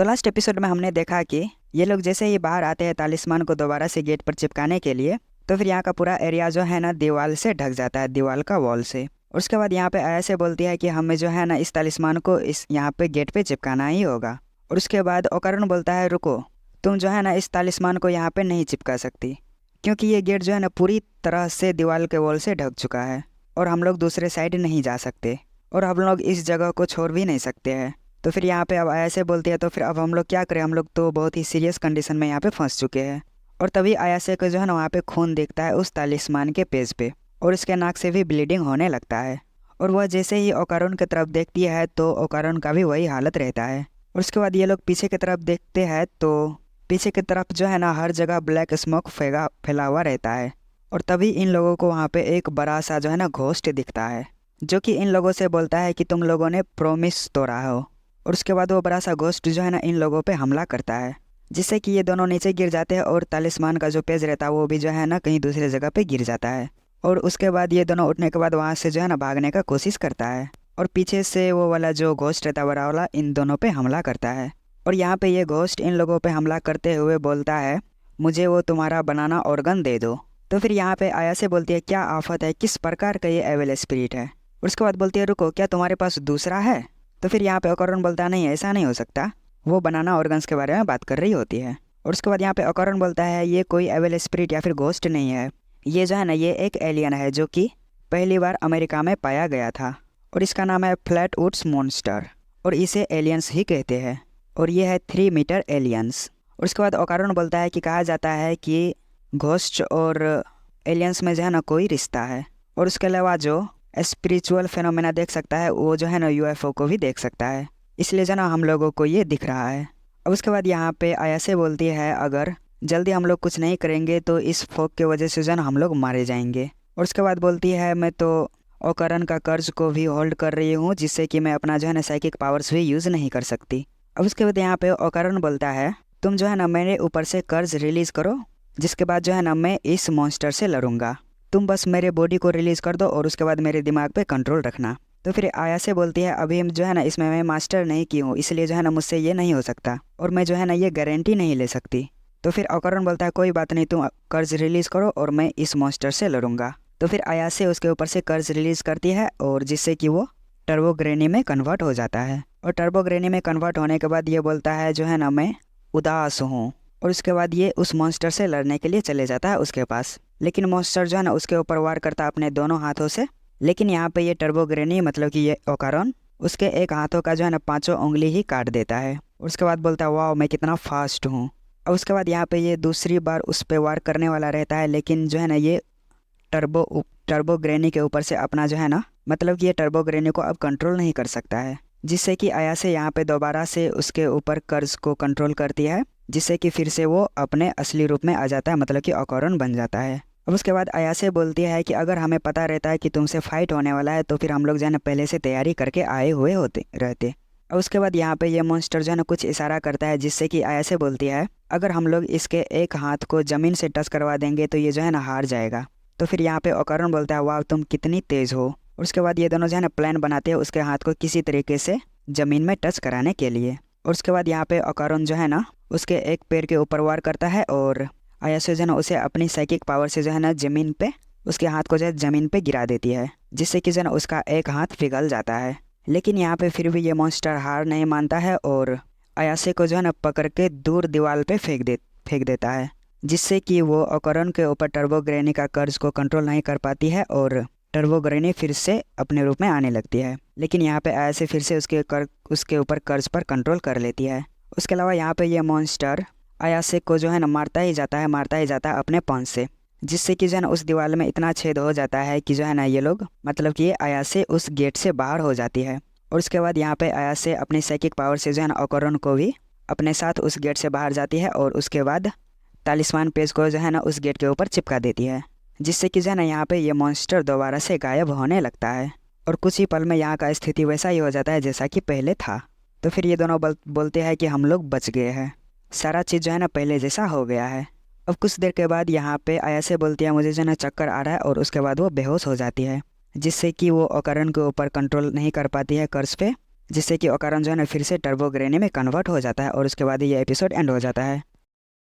तो last episode में हमने देखा कि ये लोग जैसे ही बाहर आते हैं तालिस्मान को दोबारा से गेट पर चिपकाने के लिए, तो फिर यहाँ का पूरा एरिया जो है ना दीवार से ढक जाता है, दीवार का वॉल से। और उसके बाद यहाँ पे ऐसे बोलती है कि हमें जो है ना इस तालिस्मान को इस यहाँ पे गेट पे चिपकाना ही होगा। और उसके बाद ओकरन बोलता है रुको, तुम जो है ना इस तालिस्मान को यहाँ पे नहीं चिपका सकती, क्योंकि ये गेट जो है ना पूरी तरह से दीवार के वॉल से ढक चुका है और हम लोग दूसरे साइड नहीं जा सकते और हम लोग इस जगह को छोड़ भी नहीं सकते हैं। तो फिर यहाँ पे अब ऐसे बोलती है तो फिर अब हम लोग क्या करें, हम लोग तो बहुत ही सीरियस कंडीशन में यहाँ पे फंस चुके हैं। और तभी आयासे को जो है ना वहाँ पे खून दिखता है उस तालिस्मान के पेज पे और उसके नाक से भी ब्लीडिंग होने लगता है। और वह जैसे ही ओकारोन की तरफ देखती है तो ओकारोन का भी वही हालत रहता है। और उसके बाद ये लोग पीछे की तरफ देखते हैं तो पीछे की तरफ जो है ना हर जगह ब्लैक स्मोक फैला हुआ रहता है। और तभी इन लोगों को वहाँ पे एक बड़ा सा जो है ना घोस्ट दिखता है, जो कि इन लोगों से बोलता है कि तुम लोगों ने प्रॉमिस तोड़ा हो। और उसके बाद वो बड़ा सा घोस्ट जो है ना इन लोगों पे हमला करता है, जिससे कि ये दोनों नीचे गिर जाते हैं और तालिस्मान का जो पेज रहता है वो भी जो है ना कहीं दूसरी जगह पे गिर जाता है। और उसके बाद ये दोनों उठने के बाद वहाँ से जो है ना भागने का कोशिश करता है और पीछे से वो वाला जो घोस्ट रहता है बड़ा वाला इन दोनों पे हमला करता है। और यहाँ पे ये घोस्ट इन लोगों पे हमला करते हुए बोलता है मुझे वो तुम्हारा बनाना ऑर्गन दे दो। तो फिर यहाँ पे आया से बोलती है क्या आफत है, किस प्रकार का ये एविल स्पिरिट है। और उसके बाद बोलती है रुको, क्या तुम्हारे पास दूसरा है। तो फिर यहाँ पे ओकरन बोलता है नहीं ऐसा नहीं हो सकता, वो बनाना ऑर्गन्स के बारे में बात कर रही होती है। और उसके बाद यहाँ पे ओकरन बोलता है ये कोई एविल स्पिरिट या फिर घोस्ट नहीं है, ये जो है ना ये एक एलियन है जो कि पहली बार अमेरिका में पाया गया था और इसका नाम है फ्लैटवुड्स मॉन्स्टर और इसे एलियंस ही कहते हैं और ये है 3 मीटर एलियंस। और उसके बाद ओकरन बोलता है कि कहा जाता है कि घोस्ट और एलियंस में जो है ना कोई रिश्ता है और उसके अलावा जो स्पिरिचुअल फेनोमेना देख सकता है वो जो है ना यूएफओ को भी देख सकता है, इसलिए जो ना हम लोगों को ये दिख रहा है। अब उसके बाद यहाँ पे आयासे बोलती है अगर जल्दी हम लोग कुछ नहीं करेंगे तो इस फोक की वजह से जो ना हम लोग मारे जाएंगे। और उसके बाद बोलती है मैं तो ओकरन का कर्ज को भी होल्ड कर रही हूँ जिससे कि मैं अपना जो है ना साइकिक पावर्स भी यूज़ नहीं कर सकती। अब उसके बाद यहाँ पे ओकरन बोलता है तुम जो है ना मेरे ऊपर से कर्ज रिलीज़ करो, जिसके बाद जो है ना मैं इस मॉन्स्टर से लड़ूंगा, तुम बस मेरे बॉडी को रिलीज़ कर दो और उसके बाद मेरे दिमाग पे कंट्रोल रखना। तो फिर आया से बोलती है अभी जो है ना इसमें मैं मास्टर नहीं की हूँ, इसलिए जो है ना मुझसे ये नहीं हो सकता और मैं जो है ना ये गारंटी नहीं ले सकती। तो फिर ओकरन बोलता है कोई बात नहीं, तुम कर्ज रिलीज़ करो और मैं इस मॉन्स्टर से लड़ूंगा। तो फिर आया से उसके ऊपर से कर्ज रिलीज़ करती है और जिससे कि वो टर्बो ग्रेनी में कन्वर्ट हो जाता है। और टर्बो ग्रेनी में कन्वर्ट होने के बाद ये बोलता है जो है ना मैं उदास हूँ। और उसके बाद ये उस मॉन्स्टर से लड़ने के लिए चले जाता है उसके पास, लेकिन मॉन्स्टर जो है ना उसके ऊपर वार करता है अपने दोनों हाथों से। लेकिन यहाँ पे ये टर्बो ग्रेनी मतलब कि ये ओकरन उसके एक हाथों का जो है ना 5 उंगली ही काट देता है। उसके बाद बोलता है वाह मैं कितना फास्ट हूँ। और उसके बाद यहाँ पे ये दूसरी बार उस पर वार करने वाला रहता है, लेकिन जो है ना ये टर्बो ग्रेनी के ऊपर से अपना जो है ना मतलब कि ये टर्बो ग्रेनी को अब कंट्रोल नहीं कर सकता है, जिससे कि आया से यहाँ पे दोबारा से उसके ऊपर कर्ज को कंट्रोल करती है, जिससे कि फिर से वो अपने असली रूप में आ जाता है, मतलब कि ओकरन बन जाता है। अब उसके बाद आयासे बोलती है कि अगर हमें पता रहता है कि तुमसे फाइट होने वाला है तो फिर हम लोग जो है ना पहले से तैयारी करके आए हुए होते रहते। और उसके बाद यहाँ पे ये मॉन्स्टर जो है ना कुछ इशारा करता है, जिससे कि आयासे बोलती है अगर हम लोग इसके एक हाथ को ज़मीन से टच करवा देंगे तो ये जो है ना हार जाएगा। तो फिर यहाँ पे ओकरन बोलता है वाह तुम कितनी तेज़ हो। और उसके बाद ये दोनों जो है ना प्लान बनाते हैं उसके हाथ को किसी तरीके से ज़मीन में टच कराने के लिए। और उसके बाद यहाँ पे ओकरन जो है ना उसके एक पैर के ऊपर वार करता है और आयासे जो है ना उसे अपनी साइकिक पावर से जो है ना ज़मीन पे उसके हाथ को जो है ज़मीन पे गिरा देती है, जिससे कि जो है ना उसका एक हाथ पिघल जाता है। लेकिन यहाँ पे फिर भी ये मॉन्स्टर हार नहीं मानता है और आयासे को जो है ना पकड़ के दूर दीवार पे फेंक देता है, जिससे कि वो ओकरन के ऊपर टर्बो ग्रेनी का कर्ज को कंट्रोल नहीं कर पाती है और टर्बो ग्रेनी फिर से अपने रूप में आने लगती है। लेकिन यहाँ पे आयासे फिर से उसके ऊपर कर्ज पर कंट्रोल कर लेती है। उसके अलावा यहाँ पे ये मॉन्स्टर आयासे को जो है ना मारता ही जाता है अपने पंच से, जिससे कि जो है ना उस दीवार में इतना छेद हो जाता है कि जो है ना ये लोग मतलब कि ये आयासे उस गेट से बाहर हो जाती है। और उसके बाद यहाँ पे आयासे अपनी साइकिक पावर से जो है ना ओकरन को भी अपने साथ उस गेट से बाहर जाती है और उसके बाद तालिस्मान पेज को जो है ना उस गेट के ऊपर चिपका देती है, जिससे कि जो है ना यहाँ पे ये मॉन्स्टर दोबारा से गायब होने लगता है और कुछ ही पल में यहाँ का स्थिति वैसा ही हो जाता है जैसा कि पहले था। तो फिर ये दोनों बोलते हैं कि हम लोग बच गए हैं, सारा चीज़ जो है ना पहले जैसा हो गया है। अब कुछ देर के बाद यहाँ पे आयासे बोलती है मुझे जो है ना चक्कर आ रहा है और उसके बाद वो बेहोश हो जाती है, जिससे कि वो ओकरन के ऊपर कंट्रोल नहीं कर पाती है कर्ज पे, जिससे कि ओकारण जो है ना फिर से टर्बो ग्रेनी में कन्वर्ट हो जाता है और उसके बाद ये एपिसोड एंड हो जाता है।